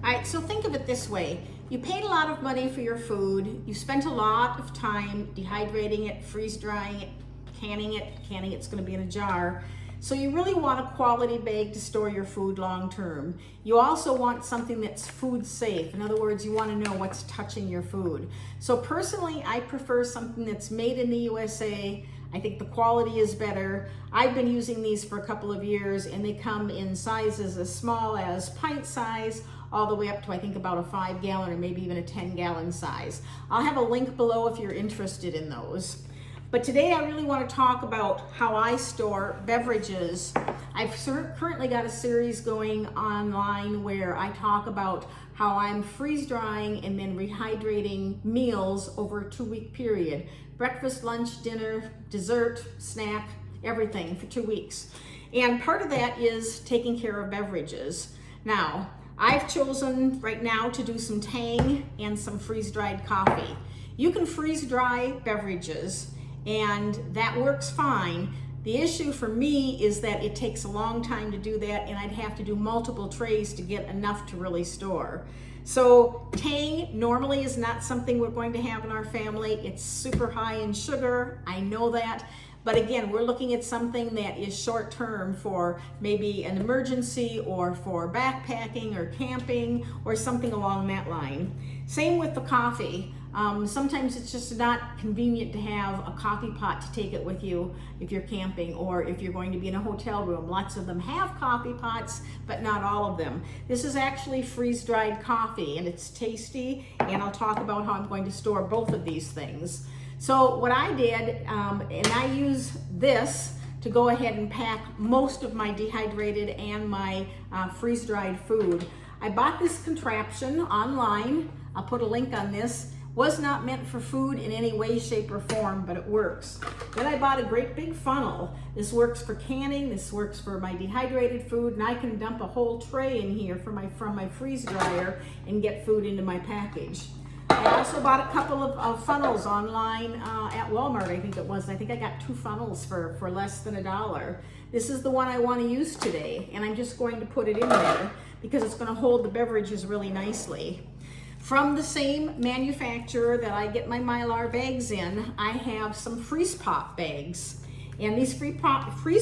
All right, so think of it this way. You paid a lot of money for your food. You spent a lot of time dehydrating it, freeze drying it, canning it. Canning it's going to be in a jar. So you really want a quality bag to store your food long term. You also want something that's food safe. In other words, you want to know what's touching your food. So personally, I prefer something that's made in the USA. I think the quality is better. I've been using these for a couple of years, and they come in sizes as small as pint size all the way up to I think about a 5-gallon or maybe even a 10-gallon size. I'll have a link below if you're interested in those. But today I really want to talk about how I store beverages. I've currently got a series going online where I talk about how I'm freeze drying and then rehydrating meals over a 2-week period. Breakfast, lunch, dinner, dessert, snack, everything for 2 weeks. And part of that is taking care of beverages. Now, I've chosen right now to do some Tang and some freeze-dried coffee. You can freeze-dry beverages, and that works fine. The issue for me is that it takes a long time to do that, and I'd have to do multiple trays to get enough to really store. So Tang normally is not something we're going to have in our family. It's super high in sugar, I know that. But again, we're looking at something that is short term for maybe an emergency or for backpacking or camping or something along that line. Same with the coffee. Sometimes it's just not convenient to have a coffee pot to take it with you if you're camping or if you're going to be in a hotel room. Lots of them have coffee pots, but not all of them. This is actually freeze-dried coffee, and it's tasty, and I'll talk about how I'm going to store both of these things. So what I did, and I use this to go ahead and pack most of my dehydrated and my freeze-dried food. I bought this contraption online. I'll put a link on this. Was not meant for food in any way, shape, or form, but it works. Then I bought a great big funnel. This works for canning, this works for my dehydrated food, and I can dump a whole tray in here from my freeze dryer and get food into my package. I also bought a couple of funnels online at Walmart, I think it was. I think I got 2 funnels for less than $1. This is the one I want to use today, and I'm just going to put it in there because it's going to hold the beverages really nicely. From the same manufacturer that I get my Mylar bags in, I have some freeze pop bags. And these freeze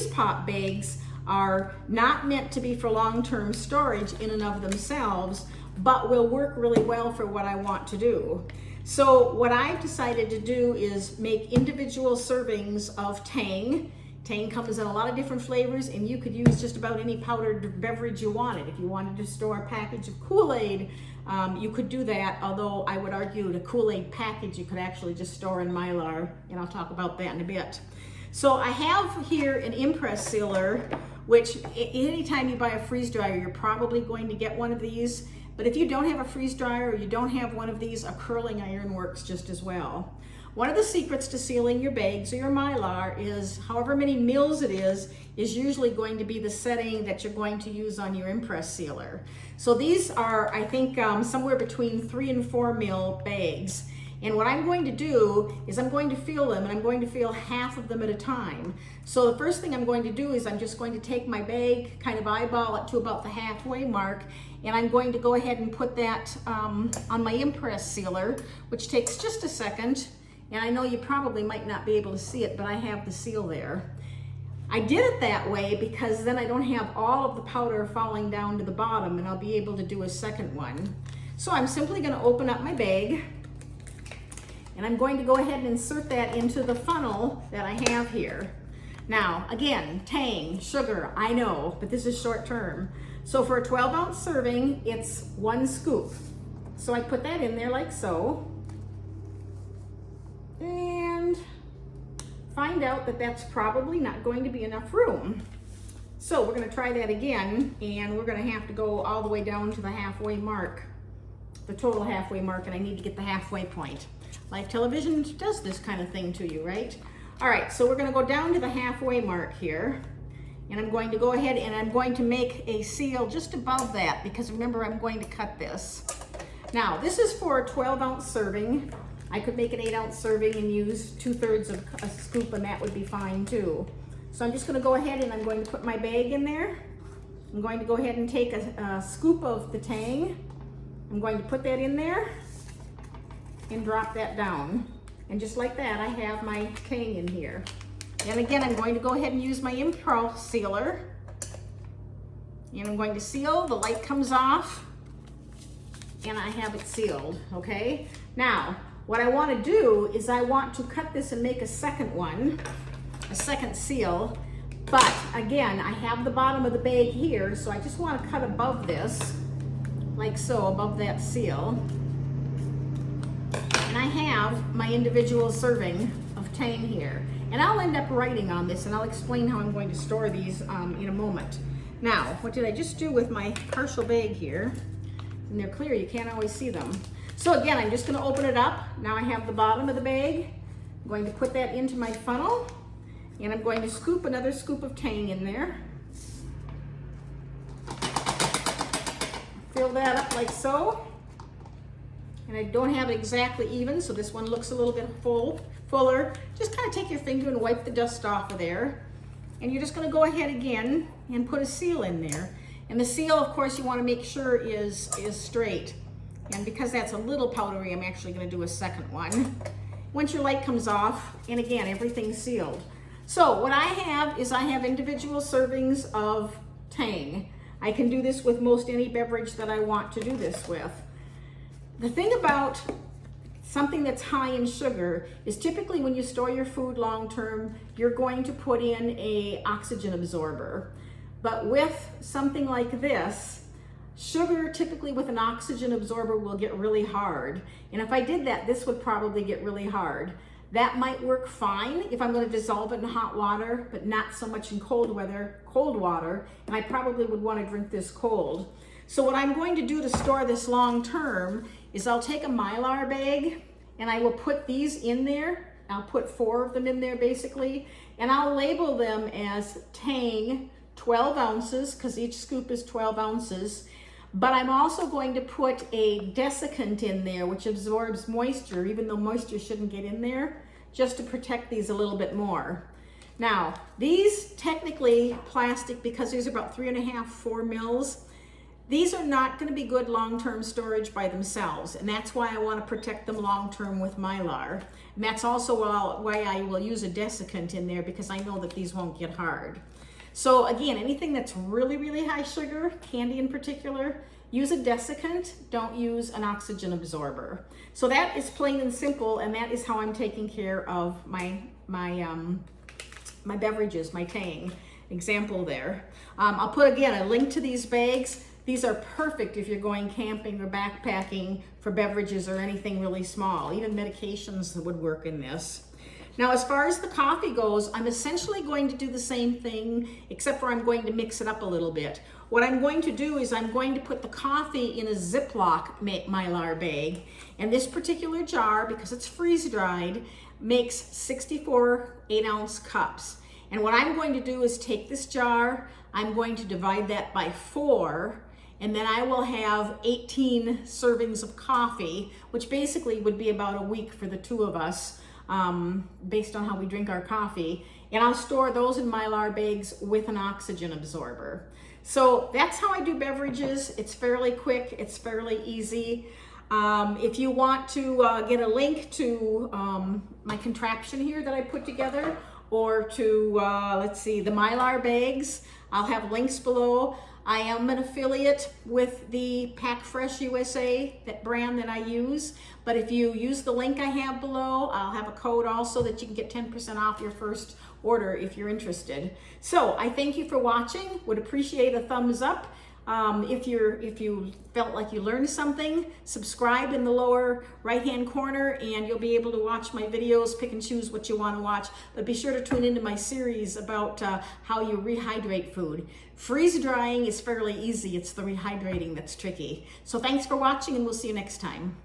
pop bags are not meant to be for long-term storage in and of themselves, but will work really well for what I want to do. So what I've decided to do is make individual servings of Tang. Tang comes in a lot of different flavors, and you could use just about any powdered beverage you wanted. If you wanted to store a package of Kool-Aid, you could do that, although I would argue the Kool-Aid package you could actually just store in Mylar, and I'll talk about that in a bit. So I have here an impress sealer, which anytime you buy a freeze dryer, you're probably going to get one of these. But if you don't have a freeze dryer or you don't have one of these, a curling iron works just as well. One of the secrets to sealing your bags or your Mylar is however many mils it is usually going to be the setting that you're going to use on your impress sealer. So these are, I think, somewhere between 3 and 4 mil bags. And what I'm going to do is I'm going to feel them, and I'm going to feel half of them at a time. So the first thing I'm going to do is I'm just going to take my bag, kind of eyeball it to about the halfway mark, and I'm going to go ahead and put that on my impress sealer, which takes just a second. And I know you probably might not be able to see it, but I have the seal there. I did it that way because then I don't have all of the powder falling down to the bottom, and I'll be able to do a second one. So I'm simply going to open up my bag, and I'm going to go ahead and insert that into the funnel that I have here. Now, again, Tang, sugar, I know, but this is short term. So for a 12-ounce serving, it's 1 scoop. So I put that in there like so. And find out that that's probably not going to be enough room. So we're going to try that again, and we're going to have to go all the way down to the halfway mark, the total halfway mark, and I need to get the halfway point. Live television does this kind of thing to you, right? All right, so we're going to go down to the halfway mark here, and I'm going to go ahead and I'm going to make a seal just above that because remember, I'm going to cut this. Now, this is for a 12-ounce serving. I could make an 8-ounce serving and use 2/3 of a scoop, and that would be fine too. So I'm just going to go ahead and I'm going to put my bag in there. I'm going to go ahead and take a scoop of the Tang, I'm going to put that in there and drop that down. And just like that, I have my tang in here. And again, I'm going to go ahead and use my Impearl sealer. And I'm going to seal, the light comes off, and I have it sealed, okay? Now, what I want to do is I want to cut this and make a second one, a second seal. But again, I have the bottom of the bag here, so I just want to cut above this, like so, above that seal. And I have my individual serving of tang here. And I'll end up writing on this, and I'll explain how I'm going to store these in a moment. Now, what did I just do with my partial bag here? And they're clear, you can't always see them. So again, I'm just going to open it up. Now I have the bottom of the bag. I'm going to put that into my funnel, and I'm going to scoop another scoop of tang in there. Fill that up like so. And I don't have it exactly even, so this one looks a little bit fuller. Just kind of take your finger and wipe the dust off of there. And you're just going to go ahead again and put a seal in there. And the seal, of course, you want to make sure is straight. And because that's a little powdery, I'm actually going to do a second one. Once your light comes off, and again, everything's sealed. So what I have is I have individual servings of tang. I can do this with most any beverage that I want to do this with. The thing about something that's high in sugar is typically when you store your food long term, you're going to put in a oxygen absorber. But with something like this, sugar typically with an oxygen absorber will get really hard. And if I did that, this would probably get really hard. That might work fine if I'm going to dissolve it in hot water, but not so much in cold water, and I probably would want to drink this cold. So what I'm going to do to store this long term is I'll take a Mylar bag and I will put these in there. I'll put 4 of them in there basically, and I'll label them as tang 12 ounces because each scoop is 12 ounces. But I'm also going to put a desiccant in there, which absorbs moisture, even though moisture shouldn't get in there, just to protect these a little bit more. Now, these technically plastic, because there's about 3.5, 4 mils, these are not going to be good long-term storage by themselves, and that's why I want to protect them long-term with Mylar. And that's also why I will use a desiccant in there, because I know that these won't get hard. So again, anything that's really, really high sugar, candy in particular, use a desiccant, don't use an oxygen absorber. So that is plain and simple, and that is how I'm taking care of my beverages, my tang example there. I'll put, again, a link to these bags. These are perfect if you're going camping or backpacking for beverages or anything really small. Even medications would work in this. Now, as far as the coffee goes, I'm essentially going to do the same thing, except for I'm going to mix it up a little bit. What I'm going to do is I'm going to put the coffee in a Ziploc Mylar bag. And this particular jar, because it's freeze-dried, makes 64 8-ounce cups. And what I'm going to do is take this jar, I'm going to divide that by 4, and then I will have 18 servings of coffee, which basically would be about a week for the 2 of us. Based on how we drink our coffee, and I'll store those in Mylar bags with an oxygen absorber. So that's how I do beverages. It's fairly quick, it's fairly easy. If you want to get a link to my contraption here that I put together, or to, let's see, the Mylar bags, I'll have links below. I am an affiliate with the Pack Fresh USA, that brand that I use. But if you use the link I have below, I'll have a code also that you can get 10% off your first order if you're interested. So I thank you for watching. Would appreciate a thumbs up. If you felt like you learned something, subscribe in the lower right-hand corner, and you'll be able to watch my videos, pick and choose what you want to watch. But be sure to tune into my series about how you rehydrate food. Freeze drying is fairly easy. It's the rehydrating that's tricky. So thanks for watching, and we'll see you next time.